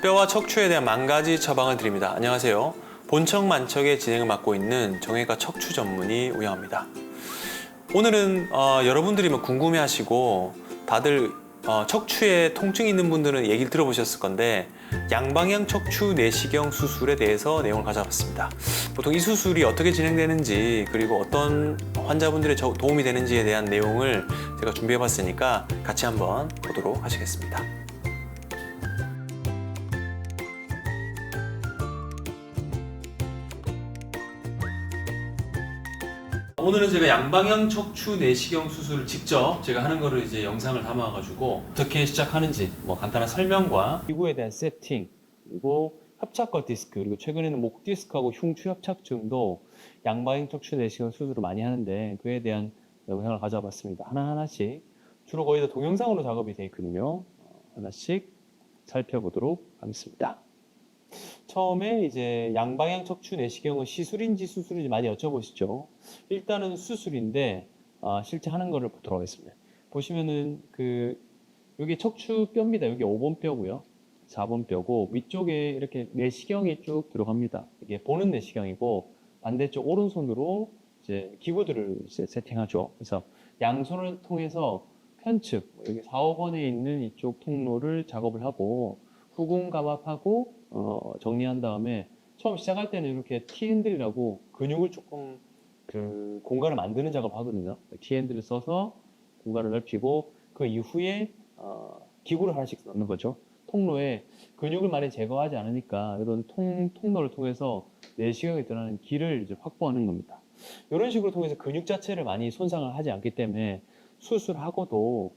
뼈와 척추에 대한 10,000가지 처방을 드립니다. 안녕하세요. 본척 만척의 진행을 맡고 있는 정형외과 척추 전문의 우영합니다. 오늘은 여러분들이 궁금해하시고 다들 척추에 통증이 있는 분들은 얘기를 들어보셨을 건데 양방향 척추 내시경 수술에 대해서 내용을 가져왔습니다. 보통 이 수술이 어떻게 진행되는지 그리고 어떤 환자분들의 도움이 되는지에 대한 내용을 제가 준비해봤으니까 같이 한번 보도록 하시겠습니다. 오늘은 제가 양방향 척추 내시경 수술을 직접 제가 하는 거를 이제 영상을 담아가지고 어떻게 시작하는지 간단한 설명과 기구에 대한 세팅 그리고 협착과 디스크 그리고 최근에는 목 디스크하고 흉추 협착증도 양방향 척추 내시경 수술을 많이 하는데 그에 대한 영상을 가져와봤습니다. 하나하나씩 주로 거의 다 동영상으로 작업이 되어 있거든요. 하나씩 살펴보도록 하겠습니다. 처음에 이제 양방향 척추 내시경은 시술인지 수술인지 많이 여쭤보시죠. 일단은 수술인데 실제 하는 거를 보도록 하겠습니다. 보시면은 여기 척추뼈입니다. 여기 5번 뼈고요. 4번 뼈고 위쪽에 이렇게 내시경이 쭉 들어갑니다. 이게 보는 내시경이고 반대쪽 오른손으로 이제 기구들을 이제 세팅하죠. 그래서 양손을 통해서 편측 여기 4, 5번에 있는 이쪽 통로를 작업을 하고 후궁 감압하고 정리한 다음에 처음 시작할 때는 이렇게 T-핸들이라고 근육을 조금 공간을 만드는 작업을 하거든요. T-핸들을 써서 공간을 넓히고 그 이후에 기구를 하나씩 넣는 거죠. 통로에 근육을 많이 제거하지 않으니까 이런 통로를 통해서 내시경에 들어가는 길을 이제 확보하는 겁니다. 이런 식으로 통해서 근육 자체를 많이 손상을 하지 않기 때문에 수술하고도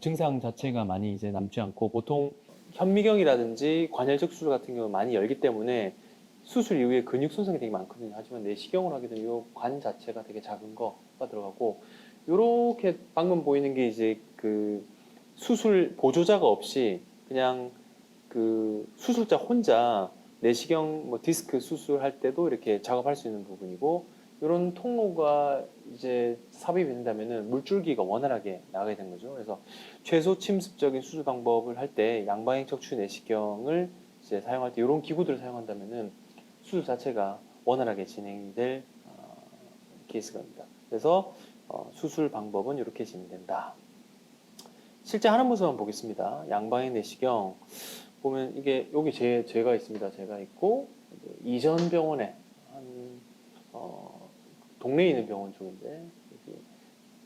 증상 자체가 많이 이제 남지 않고 보통 현미경이라든지 관절적 수술 같은 경우는 많이 열기 때문에 수술 이후에 근육 손상이 되게 많거든요. 하지만 내시경을 하게 되면 이 관 자체가 되게 작은 거가 들어가고 이렇게 방금 보이는 게 이제 수술 보조자가 없이 그냥 수술자 혼자 내시경 디스크 수술할 때도 이렇게 작업할 수 있는 부분이고 이런 통로가 이제 삽입이 된다면은 물줄기가 원활하게 나가게 된 거죠. 그래서 최소 침습적인 수술 방법을 할 때 양방향 척추 내시경을 이제 사용할 때 이런 기구들을 사용한다면은 수술 자체가 원활하게 진행이 될 케이스입니다. 그래서 수술 방법은 이렇게 진행된다. 실제 하는 모습 한번 보겠습니다. 양방향 내시경 보면 이게 여기 제가 있습니다. 제가 있고 이전 병원에 동네에 있는 병원 쪽인데 여기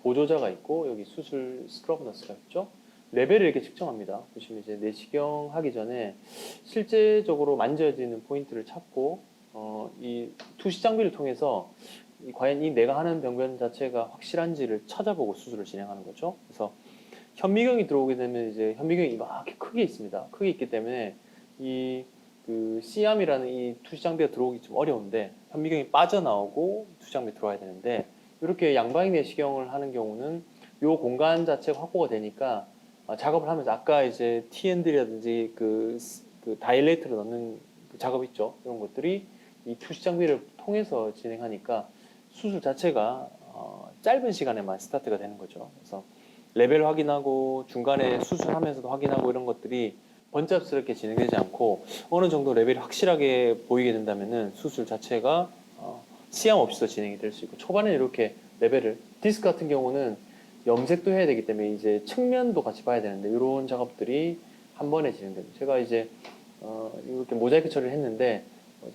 보조자가 있고 여기 수술 스크러브 너스가 있죠. 레벨을 이렇게 측정합니다. 보시면 이제 내시경 하기 전에 실제적으로 만져지는 포인트를 찾고 이 투시 장비를 통해서 과연 내가 하는 병변 자체가 확실한지를 찾아보고 수술을 진행하는 거죠. 그래서 현미경이 들어오게 되면 이제 현미경이 이렇게 크게 있습니다. 크게 있기 때문에 C암이라는 이 투시 장비가 들어오기 좀 어려운데 현미경이 빠져나오고 투시 장비 들어와야 되는데 이렇게 양방향 내시경을 하는 경우는 이 공간 자체가 확보가 되니까 작업을 하면서 아까 이제 T-핸들이라든지 다이레이터를 넣는 작업 있죠. 이런 것들이 이 투시 장비를 통해서 진행하니까 수술 자체가 짧은 시간에만 스타트가 되는 거죠. 그래서 레벨 확인하고 중간에 수술하면서도 확인하고 이런 것들이 번잡스럽게 진행되지 않고 어느 정도 레벨이 확실하게 보이게 된다면은 수술 자체가 시암 없이도 진행이 될 수 있고 초반에 이렇게 레벨을 디스크 같은 경우는 염색도 해야 되기 때문에 이제 측면도 같이 봐야 되는데 이런 작업들이 한 번에 진행됩니다. 제가 이제 이렇게 모자이크 처리를 했는데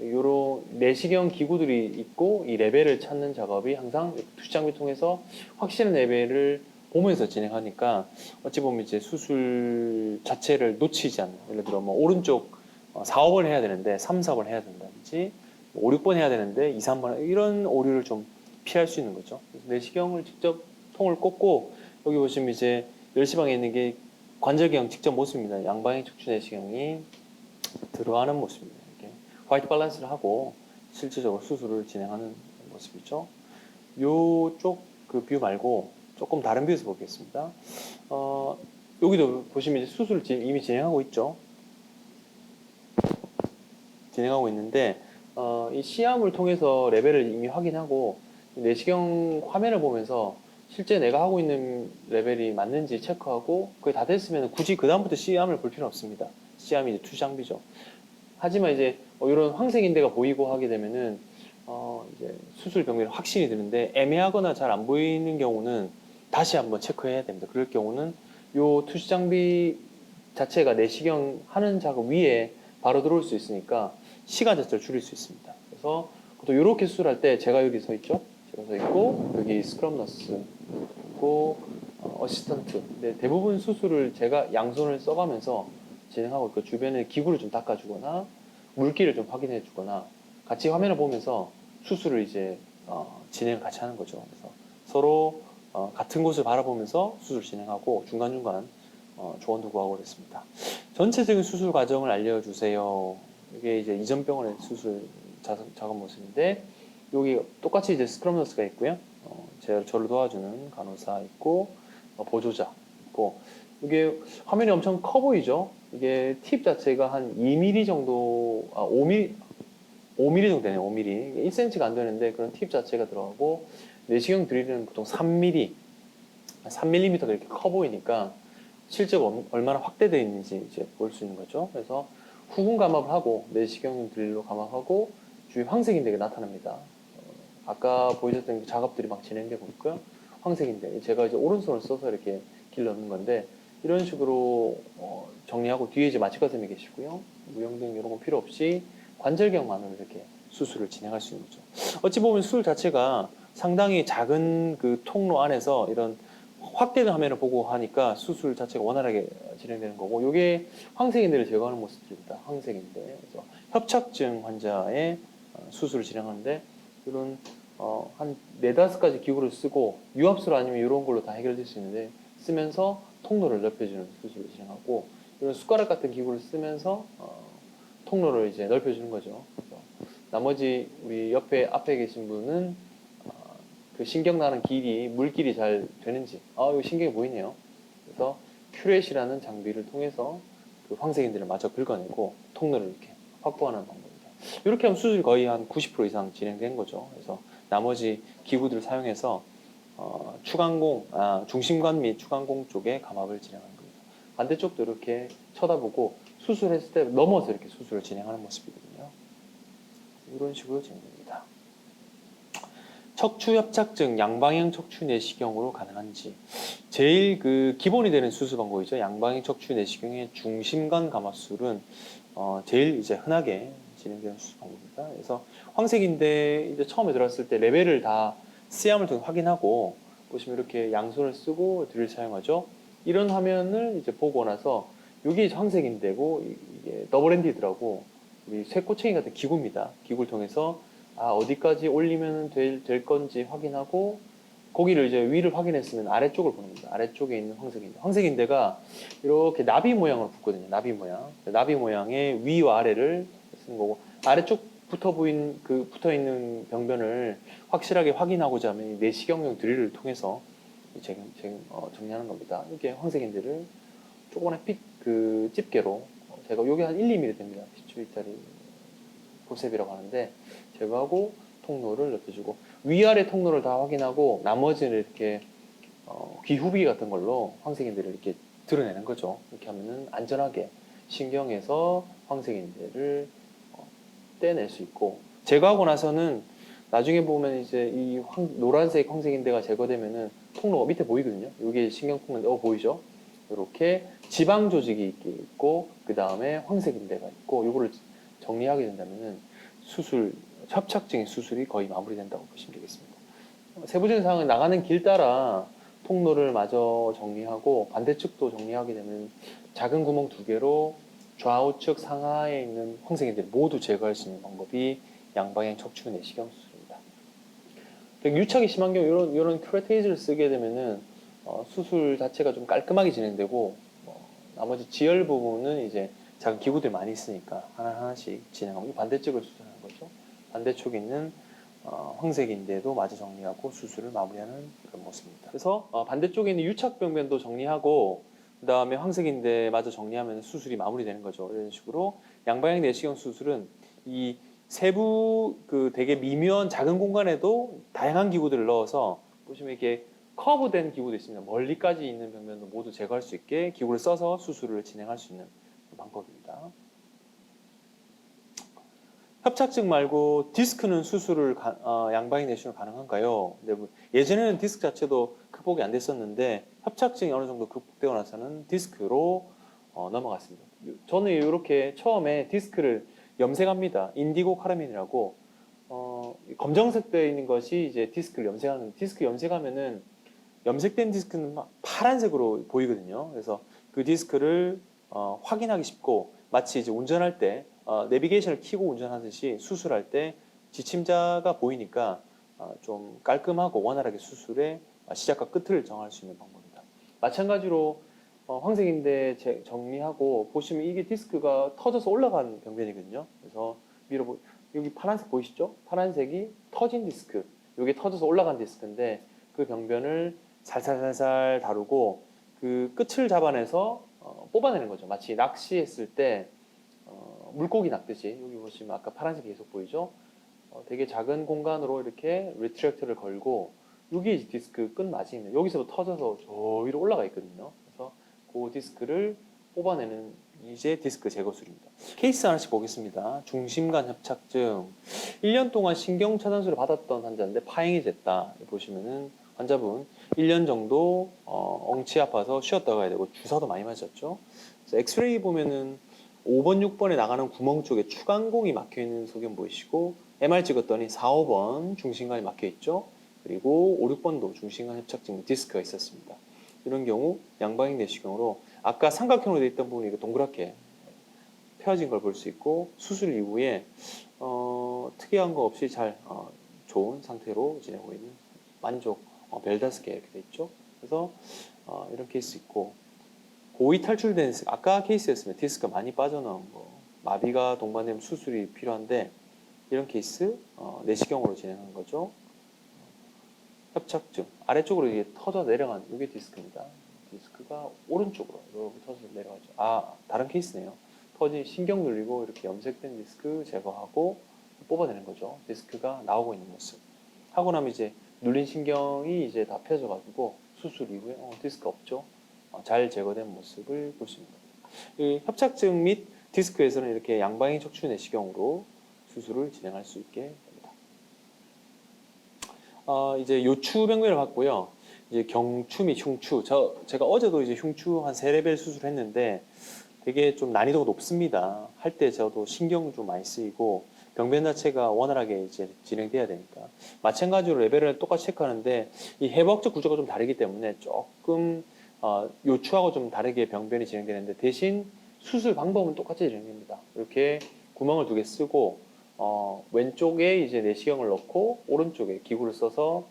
이런 내시경 기구들이 있고 이 레벨을 찾는 작업이 항상 투시 장비 통해서 확실한 레벨을 보면서 진행하니까 어찌 보면 이제 수술 자체를 놓치지 않는 예를 들어 오른쪽 4, 5번 해야 되는데 3, 4번 해야 된다든지 5, 6번 해야 되는데 2, 3번 이런 오류를 좀 피할 수 있는 거죠. 그래서 내시경을 직접 통을 꽂고 여기 보시면 이제 열시방에 있는 게 관절경 직접 모습입니다. 양방향 척추 내시경이 들어가는 모습입니다. 이렇게 화이트 밸런스를 하고 실질적으로 수술을 진행하는 모습이죠. 요쪽 뷰 말고 조금 다른 뷰에서 보겠습니다. 여기도 보시면 이제 수술을 이미 진행하고 있죠. 진행하고 있는데 이 시암을 통해서 레벨을 이미 확인하고 내시경 화면을 보면서 실제 내가 하고 있는 레벨이 맞는지 체크하고 그게 다 됐으면 굳이 그 다음부터 시암을 볼 필요는 없습니다. C암이 이제 투시 장비죠. 하지만 이제 이런 황색인대가 보이고 하게 되면은 이제 수술 병리로 확신이 드는데 애매하거나 잘 안 보이는 경우는 다시 한번 체크해야 됩니다. 그럴 경우는 요 투시 장비 자체가 내시경 하는 작업 위에 바로 들어올 수 있으니까 시간 자체를 줄일 수 있습니다. 그래서 또 이렇게 수술할 때 제가 여기 서 있죠. 제가 서 있고 여기 스크럼 너스 있고 어시스턴트. 근데 대부분 수술을 제가 양손을 써가면서 진행하고 있고 주변에 기구를 좀 닦아주거나 물기를 좀 확인해주거나 같이 화면을 보면서 수술을 이제 진행을 같이 하는 거죠. 그래서 서로 같은 곳을 바라보면서 수술 진행하고 중간중간 조언도 구하고 그랬습니다. 전체적인 수술 과정을 알려주세요. 이게 이제 이전 병원의 수술 작업 모습인데 여기 똑같이 이제 스크럼 너스가 있고요. 저를 도와주는 간호사 있고 보조자 있고 이게 화면이 엄청 커 보이죠? 이게 팁 자체가 한 2mm 정도, 5mm 정도 되네요. 5mm. 1cm가 안 되는데 그런 팁 자체가 들어가고 내시경 드릴은 보통 3mm, 3mm가 이렇게 커 보이니까 실제로 얼마나 확대되어 있는지 이제 볼 수 있는 거죠. 그래서 후군 감압을 하고 내시경 드릴로 감압하고 주위 황색인대가 나타납니다. 아까 보여줬던 작업들이 막 진행되고 있고요. 황색인대 제가 이제 오른손을 써서 이렇게 길러 넣는 건데 이런 식으로 정리하고 뒤에 이제 마취과 선생님이 계시고요. 무용등 이런 거 필요 없이 관절경만으로 이렇게 수술을 진행할 수 있는 거죠. 어찌 보면 수술 자체가 상당히 작은 그 통로 안에서 이런 확대된 화면을 보고 하니까 수술 자체가 원활하게 진행되는 거고 이게 황색인대를 제거하는 모습들입니다. 황색인대. 그래서 협착증 환자의 수술을 진행하는데 이런 한 4-5가지 기구를 쓰고 유압술 아니면 이런 걸로 다 해결될 수 있는데 쓰면서 통로를 넓혀주는 수술을 진행하고 이런 숟가락 같은 기구를 쓰면서 통로를 이제 넓혀주는 거죠. 그래서 나머지 우리 앞에 계신 분은 그 신경 나는 길이 물길이 잘 되는지 이거 신경이 보이네요. 그래서 큐렛이라는 장비를 통해서 그 황색인대를 마저 긁어내고 통로를 이렇게 확보하는 방법입니다. 이렇게 하면 수술이 거의 한 90% 이상 진행된 거죠. 그래서 나머지 기구들을 사용해서 중심관 및 추간공 쪽에 감압을 진행하는 겁니다. 반대쪽도 이렇게 쳐다보고 수술했을 때 넘어서 이렇게 수술을 진행하는 모습이거든요. 이런 식으로 진행됩니다. 척추 협착증 양방향 척추 내시경으로 가능한지 제일 그 기본이 되는 수술 방법이죠. 양방향 척추 내시경의 중심관 감압술은 제일 이제 흔하게 진행되는 수술 방법입니다. 그래서 황색인대 이제 처음에 들어왔을 때 레벨을 다 C암을 통해 확인하고 보시면 이렇게 양손을 쓰고 드릴 사용하죠. 이런 화면을 이제 보고 나서 여기 황색인대고 이게 더블 엔디드라고 우리 쇠꼬챙이 같은 기구입니다. 기구를 통해서 어디까지 올리면 될 건지 확인하고 거기를 이제 위를 확인했으면 아래쪽을 보는 겁니다. 아래쪽에 있는 황색인대. 황색인대가 이렇게 나비 모양으로 붙거든요. 나비 모양. 나비 모양의 위와 아래를 쓰는 거고 아래쪽 붙어 있는 병변을 확실하게 확인하고자 하면 내시경용 드릴을 통해서 정리하는 겁니다. 이렇게 황색인대를 조그만한 집게로 제가 여기 한 1-2mm 됩니다. 피추이타리 포셉이라고 하는데 제거하고 통로를 넓혀주고 위아래 통로를 다 확인하고 나머지는 이렇게 귀후비 같은 걸로 황색인대를 이렇게 드러내는 거죠. 이렇게 하면은 안전하게 신경에서 황색인대를 떼낼 수 있고 제거하고 나서는 나중에 보면 이제 이 노란색 황색인대가 제거되면은 통로가 밑에 보이거든요. 여기 신경 통로인데 보이죠? 이렇게 지방 조직이 있고 그 다음에 황색인대가 있고 이거를 정리하게 된다면은 협착증의 수술이 거의 마무리된다고 보시면 되겠습니다. 세부적인 사항은 나가는 길 따라 통로를 마저 정리하고 반대측도 정리하게 되면 작은 구멍 2개로 좌우측 상하에 있는 황색인대를 모두 제거할 수 있는 방법이 양방향 척추 내시경 수술입니다. 유착이 심한 경우 이런 큐레테이즈를 쓰게 되면은 수술 자체가 좀 깔끔하게 진행되고 나머지 지혈 부분은 이제 작은 기구들이 많이 있으니까 하나하나씩 진행하고 반대쪽을 수술하는 거죠. 반대쪽에 있는 황색인대도 마저 정리하고 수술을 마무리하는 그런 모습입니다. 그래서 반대쪽에 있는 유착병변도 정리하고 그 다음에 황색인대 마저 정리하면 수술이 마무리되는 거죠. 이런 식으로 양방향 내시경 수술은 이 세부 되게 미묘한 작은 공간에도 다양한 기구들을 넣어서 보시면 이렇게 커브된 기구도 있습니다. 멀리까지 있는 병변도 모두 제거할 수 있게 기구를 써서 수술을 진행할 수 있는 방법입니다. 협착증 말고 디스크는 수술을 양방향 내시경 가능한가요? 네, 예전에는 디스크 자체도 극복이 안 됐었는데 협착증이 어느 정도 극복되고 나서는 디스크로 넘어갔습니다. 저는 이렇게 처음에 디스크를 염색합니다. 인디고 카라민이라고 검정색 되어 있는 것이 이제 디스크를 염색하는, 디스크 염색하면은 염색된 디스크는 막 파란색으로 보이거든요. 그래서 그 디스크를 확인하기 쉽고, 마치 이제 운전할 때 내비게이션을 켜고 운전하듯이 수술할 때 지침자가 보이니까 좀 깔끔하고 원활하게 수술의 시작과 끝을 정할 수 있는 방법입니다. 마찬가지로 황색인대 정리하고 보시면 이게 디스크가 터져서 올라간 병변이거든요. 그래서 여기 파란색 보이시죠? 파란색이 터진 디스크, 이게 터져서 올라간 디스크인데 그 병변을 살살살살 다루고 그 끝을 잡아내서 뽑아내는 거죠. 마치 낚시했을 때 물고기 낚듯이. 여기 보시면 아까 파란색이 계속 보이죠? 되게 작은 공간으로 이렇게 리트랙터를 걸고, 여기 디스크 끝마진이 여기서부터 터져서 저 위로 올라가 있거든요. 그래서 그 디스크를 뽑아내는 이제 디스크 제거술입니다. 케이스 하나씩 보겠습니다. 중심간 협착증, 1년 동안 신경 차단술을 받았던 환자인데 파행이 됐다. 보시면은 환자분 1년 정도 엉치 아파서 쉬었다 가야 되고 주사도 많이 맞았죠. 그래서 엑스레이 보면은 5번, 6번에 나가는 구멍 쪽에 추간공이 막혀 있는 소견 보이시고, MR 찍었더니 4, 5번 중심간이 막혀 있죠. 그리고 5, 6번도 중심간 협착증 디스크가 있었습니다. 이런 경우 양방향 내시경으로 아까 삼각형으로 되어 있던 부분이 동그랗게 펴진 걸 볼 수 있고, 수술 이후에 특이한 거 없이 잘 좋은 상태로 지내고 있는 만족 별 5개 이렇게 돼 있죠. 그래서 이런 케이스 있고, 고의 탈출된 아까 케이스였으면 디스크가 많이 빠져나온 거, 마비가 동반되면 수술이 필요한데 이런 케이스 내시경으로 진행한 거죠. 협착증 아래쪽으로 이게 터져 내려간 이게 디스크입니다. 디스크가 오른쪽으로 이렇게 터져 내려가죠. 다른 케이스네요. 터진 신경 눌리고 이렇게 염색된 디스크 제거하고 뽑아내는 거죠. 디스크가 나오고 있는 모습 하고 나면 이제 눌린 신경이 이제 다 펴져가지고 수술 이후에 디스크 없죠. 잘 제거된 모습을 볼 수 있는 겁니다. 협착증 및 디스크에서는 이렇게 양방향 척추 내시경으로 수술을 진행할 수 있게 됩니다. 이제 요추 병변을 봤고요. 이제 경추 및 흉추. 제가 어제도 이제 흉추 한 3레벨 수술했는데 되게 좀 난이도가 높습니다. 할 때 저도 신경 좀 많이 쓰이고 병변 자체가 원활하게 이제 진행돼야 되니까. 마찬가지로 레벨을 똑같이 체크하는데 이 해부학적 구조가 좀 다르기 때문에 조금 요추하고 좀 다르게 병변이 진행되는데, 대신 수술 방법은 똑같이 진행됩니다. 이렇게 구멍을 2개 쓰고 왼쪽에 이제 내시경을 넣고 오른쪽에 기구를 써서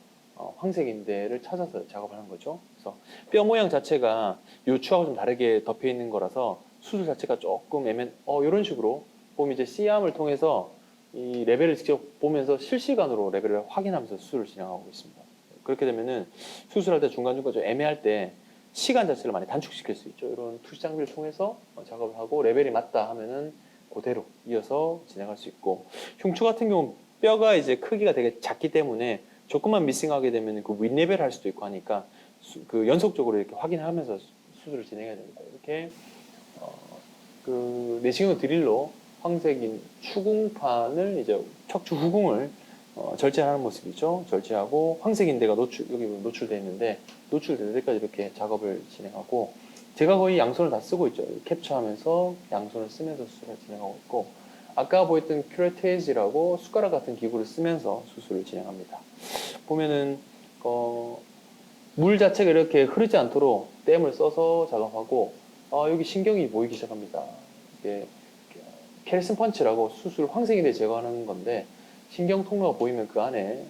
황색인대를 찾아서 작업하는 거죠. 그래서 뼈 모양 자체가 요추하고 좀 다르게 덮여 있는 거라서 수술 자체가 조금 이런 식으로 보면 이제 C암을 통해서 이 레벨을 직접 보면서 실시간으로 레벨을 확인하면서 수술을 진행하고 있습니다. 그렇게 되면은 수술할 때 중간중간 좀 애매할 때 시간 자체를 많이 단축시킬 수 있죠. 이런 투시 장비를 통해서 작업을 하고 레벨이 맞다 하면은 그대로 이어서 진행할 수 있고, 흉추 같은 경우는 뼈가 이제 크기가 되게 작기 때문에 조금만 미싱하게 되면 그 윗레벨 할 수도 있고 하니까 그 연속적으로 이렇게 확인하면서 수술을 진행해야 됩니다. 이렇게 그 내시경 드릴로 황색인 추궁판을 이제 척추 후궁을 절제하는 모습이죠. 절제하고 황색인대가 여기 노출되어 있는데 노출될 때까지 이렇게 작업을 진행하고, 제가 거의 양손을 다 쓰고 있죠. 캡처하면서 양손을 쓰면서 수술을 진행하고 있고, 아까 보였던 큐레테이지라고 숟가락 같은 기구를 쓰면서 수술을 진행합니다. 보면은 물 자체가 이렇게 흐르지 않도록 댐을 써서 작업하고, 여기 신경이 보이기 시작합니다. 이게 캐리슨 펀치라고 수술 황색인대 제거하는 건데, 신경 통로가 보이면 그 안에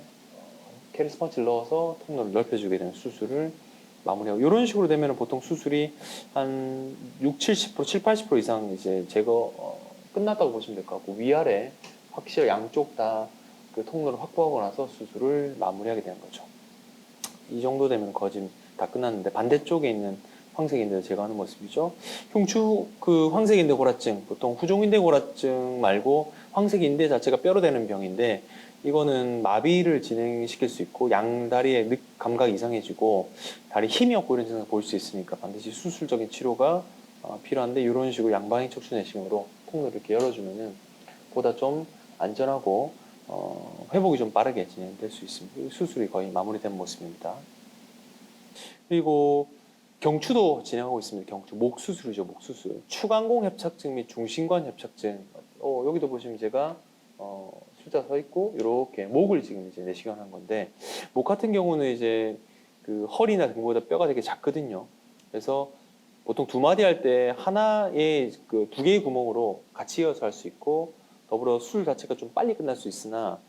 캐리슨 펀치를 넣어서 통로를 넓혀주게 되는 수술을 마무리하고, 이런 식으로 되면 보통 수술이 한 60, 70%, 70, 80% 이상 이제 제거 끝났다고 보시면 될 것 같고, 위아래 확실히 양쪽 다 그 통로를 확보하고 나서 수술을 마무리하게 되는 거죠. 이 정도 되면 거진 다 끝났는데, 반대쪽에 있는 황색인대를 제거하는 모습이죠. 흉추 그 황색인대 골화증, 보통 후종인대 골화증 말고 황색인대 자체가 뼈로 되는 병인데, 이거는 마비를 진행시킬 수 있고 양다리의 감각이 이상해지고 다리 힘이 없고 이런 증상을 볼 수 있으니까 반드시 수술적인 치료가 필요한데 이런 식으로 양방향 척추 내시경으로 통로를 이렇게 열어주면은 보다 좀 안전하고 회복이 좀 빠르게 진행될 수 있습니다. 수술이 거의 마무리된 모습입니다. 그리고 경추도 진행하고 있습니다. 경추 목 수술이죠. 목 수술. 추간공 협착증 및 중심관 협착증. 여기도 보시면 제가 숫자 서 있고 이렇게 목을 지금 이제 내시경한 건데 목 같은 경우는 이제 그 허리나 등보다 뼈가 되게 작거든요. 그래서 보통 두 마디 할 때 하나의 그 두 개의 구멍으로 같이 이어서 할 수 있고 더불어 수술 자체가 좀 빨리 끝날 수 있으나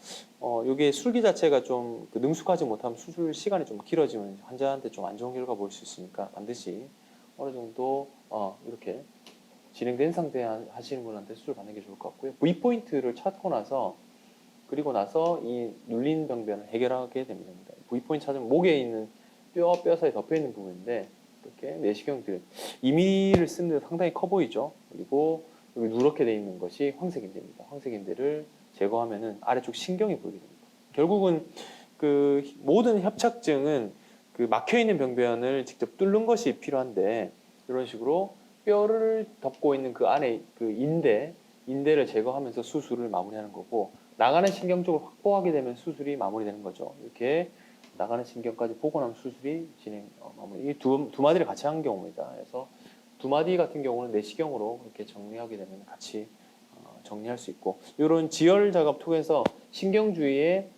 이게 술기 자체가 좀 능숙하지 못하면 수술 시간이 좀 길어지면 환자한테 좀 안 좋은 결과 볼 수 있으니까 반드시 어느 정도 이렇게 진행된 상태 하시는 분한테 수술 받는 게 좋을 것 같고요. V 포인트를 찾고 나서 그리고 나서 이 눌린 병변을 해결하게 됩니다. V 포인트 찾으면 목에 있는 뼈 사이 덮여 있는 부분인데 이렇게 내시경들 2mm를 쓰는데 상당히 커 보이죠. 그리고 여기 누렇게 돼 있는 것이 황색인대입니다. 황색인대를 제거하면은 아래쪽 신경이 보이게 됩니다. 결국은 그 모든 협착증은 그 막혀 있는 병변을 직접 뚫는 것이 필요한데 이런 식으로 뼈를 덮고 있는 그 안에 그 인대를 제거하면서 수술을 마무리하는 거고 나가는 신경 쪽을 확보하게 되면 수술이 마무리되는 거죠. 이렇게 나가는 신경까지 보고 나면 수술이 마무리. 이 두 마디를 같이 한 경우입니다. 그래서 두 마디 같은 경우는 내시경으로 그렇게 정리하게 되면 같이 정리할 수 있고 이런 지혈 작업 통해서 신경 주위에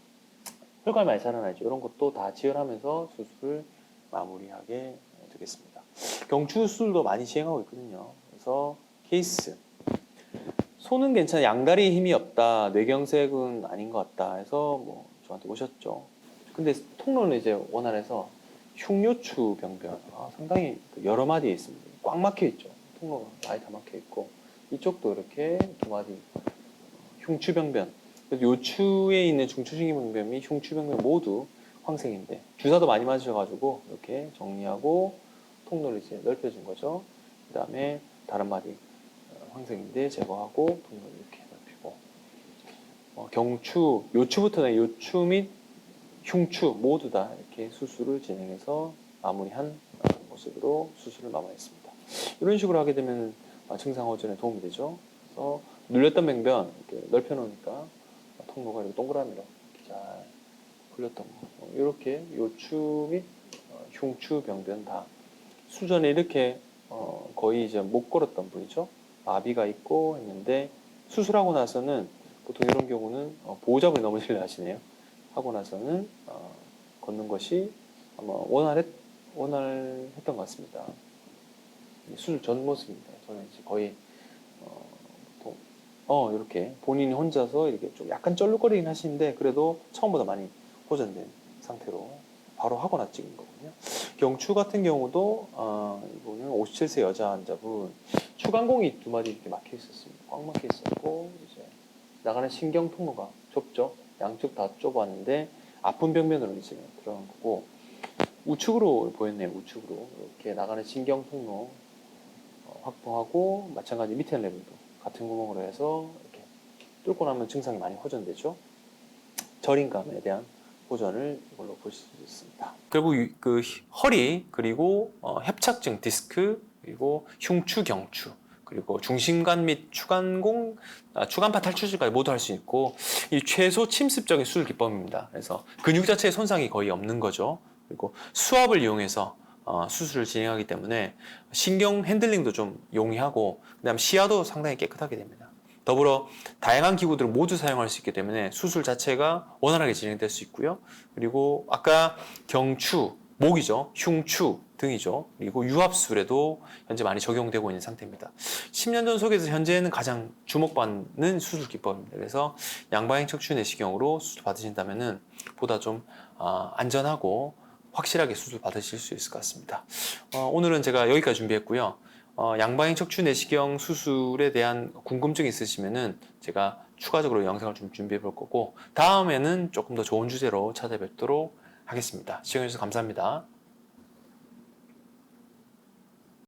혈관이 많이 자라나죠. 이런 것도 다 지혈하면서 수술을 마무리하게 되겠습니다. 경추 수술도 많이 시행하고 있거든요. 그래서 케이스 손은 괜찮아 양다리에 힘이 없다 뇌경색은 아닌 것 같다 해서 뭐 저한테 오셨죠. 근데 통로는 이제 원활해서 흉요추 병변 상당히 여러 마디에 있습니다. 꽉 막혀 있죠. 통로가 많이 다 막혀 있고 이쪽도 이렇게 두 마디 흉추병변. 요추에 있는 중추신경병변 및 흉추병변 모두 황색인데 주사도 많이 맞으셔가지고 이렇게 정리하고 통로를 이제 넓혀준 거죠. 그 다음에 다른 마디 황색인데 제거하고 통로를 이렇게 넓히고 경추, 요추부터는 요추 및 흉추 모두 다 이렇게 수술을 진행해서 마무리한 모습으로 수술을 마무리했습니다. 이런 식으로 하게 되면 증상 호전에 도움이 되죠. 그래서 눌렸던 병변 이렇게 넓혀 놓으니까 통로가 이렇게 동그라미로 이렇게 잘 풀렸던 거. 이렇게 요추 및 흉추 병변 다 수전에 이렇게 거의 이제 못 걸었던 분이죠. 마비가 있고 했는데 수술하고 나서는 보통 이런 경우는 보호자분이 넘어지려 하시네요. 하고 나서는 걷는 것이 아마 원활했던 것 같습니다. 수술 전 모습입니다. 저는 이제 거의 보통 이렇게 본인이 혼자서 이렇게 좀 약간 쩔룩거리긴 하시는데 그래도 처음보다 많이 호전된 상태로 바로 하거나 찍은 거거든요. 경추 같은 경우도 이거는 57세 여자 환자분 추간공이 두 마디 이렇게 막혀 있었습니다. 꽉 막혀 있었고 이제 나가는 신경 통로가 좁죠. 양쪽 다 좁았는데 아픈 병변으로 이제 들어간 거고 우측으로 보였네요. 우측으로 이렇게 나가는 신경 통로 확보하고 마찬가지 밑에 레벨도 같은 구멍으로 해서 이렇게 뚫고 나면 증상이 많이 호전되죠. 저림감에 대한 호전을 이걸로 보실 수 있습니다. 결국 그 허리 그리고 협착증 디스크 그리고 흉추 경추 그리고 중심관 및 추간공, 추간파 탈출술까지 모두 할 수 있고 이 최소 침습적인 수술 기법입니다. 그래서 근육 자체의 손상이 거의 없는 거죠. 그리고 수압을 이용해서 수술을 진행하기 때문에 신경 핸들링도 좀 용이하고 그다음 시야도 상당히 깨끗하게 됩니다. 더불어 다양한 기구들을 모두 사용할 수 있기 때문에 수술 자체가 원활하게 진행될 수 있고요. 그리고 아까 경추, 목이죠. 흉추 등이죠. 그리고 유압술에도 현재 많이 적용되고 있는 상태입니다. 10년 전 속에서 현재는 가장 주목받는 수술 기법입니다. 그래서 양방향 척추 내시경으로 수술 받으신다면은 보다 좀 안전하고 확실하게 수술 받으실 수 있을 것 같습니다. 오늘은 제가 여기까지 준비했고요. 양방향 척추 내시경 수술에 대한 궁금증이 있으시면은 제가 추가적으로 영상을 좀 준비해 볼 거고 다음에는 조금 더 좋은 주제로 찾아뵙도록 하겠습니다. 시청해주셔서 감사합니다.